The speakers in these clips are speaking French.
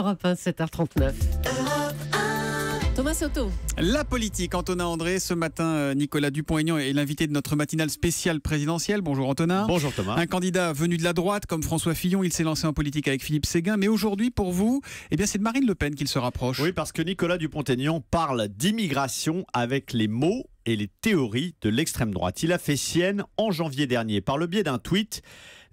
Europe 1, 7h39. Thomas Soto. La politique, Antonin André. Ce matin, Nicolas Dupont-Aignan est l'invité de notre matinale spéciale présidentielle. Bonjour Antonin. Bonjour Thomas. Un candidat venu de la droite comme François Fillon, il s'est lancé en politique avec Philippe Séguin. Mais aujourd'hui, pour vous, c'est de Marine Le Pen qu'il se rapproche. Oui, parce que Nicolas Dupont-Aignan parle d'immigration avec les mots et les théories de l'extrême droite. Il a fait sienne en janvier dernier, par le biais d'un tweet,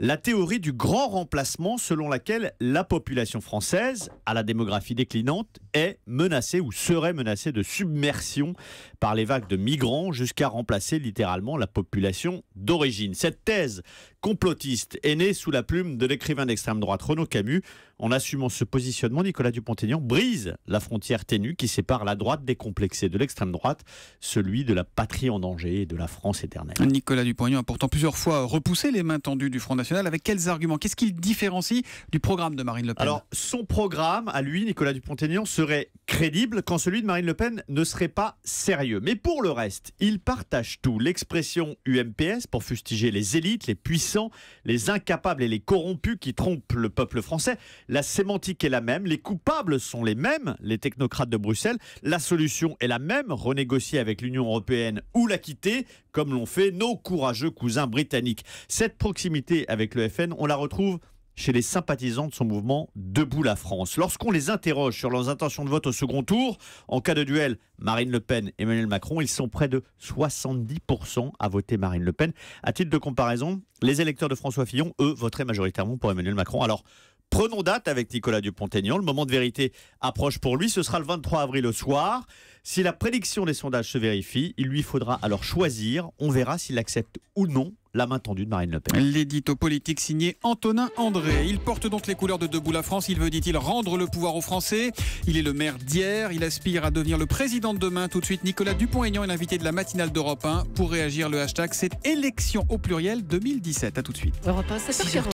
la théorie du grand remplacement selon laquelle la population française, à la démographie déclinante, est menacée ou serait menacée de submersion par les vagues de migrants jusqu'à remplacer littéralement la population d'origine. Cette thèse complotiste est née sous la plume de l'écrivain d'extrême droite Renaud Camus. En assumant ce positionnement, Nicolas Dupont-Aignan brise la frontière ténue qui sépare la droite décomplexée de l'extrême droite, celui de la patrie en danger et de la France éternelle. Nicolas Dupont-Aignan a pourtant plusieurs fois repoussé les mains tendues du Front National. Avec quels arguments? Qu'est-ce qu'il différencie du programme de Marine Le Pen? Alors, son programme, à lui, Nicolas Dupont-Aignan, serait crédible quand celui de Marine Le Pen ne serait pas sérieux. Mais pour le reste, il partage tout. L'expression UMPS pour fustiger les élites, les puissants, les incapables et les corrompus qui trompent le peuple français. La sémantique est la même, les coupables sont les mêmes, les technocrates de Bruxelles. La solution est la même, renégocier avec l'Union européenne ou la quitter, comme l'ont fait nos courageux cousins britanniques. Cette proximité avec le FN, on la retrouve chez les sympathisants de son mouvement Debout la France. Lorsqu'on les interroge sur leurs intentions de vote au second tour, en cas de duel Marine Le Pen, Emmanuel Macron, ils sont près de 70% à voter Marine Le Pen. À titre de comparaison, les électeurs de François Fillon, eux, voteraient majoritairement pour Emmanuel Macron. Alors, prenons date avec Nicolas Dupont-Aignan. Le moment de vérité approche pour lui. Ce sera le 23 avril au soir. Si la prédiction des sondages se vérifie, il lui faudra alors choisir. On verra s'il accepte ou non la main tendue de Marine Le Pen. L'édito politique signé Antonin André. Il porte donc les couleurs de Debout la France. Il veut, dit-il, rendre le pouvoir aux Français. Il est le maire d'hier. Il aspire à devenir le président de demain. Tout de suite, Nicolas Dupont-Aignan est l'invité de la matinale d'Europe 1. Pour réagir, le hashtag, c'est élection au pluriel 2017. À tout de suite. Europe 1, 7h40.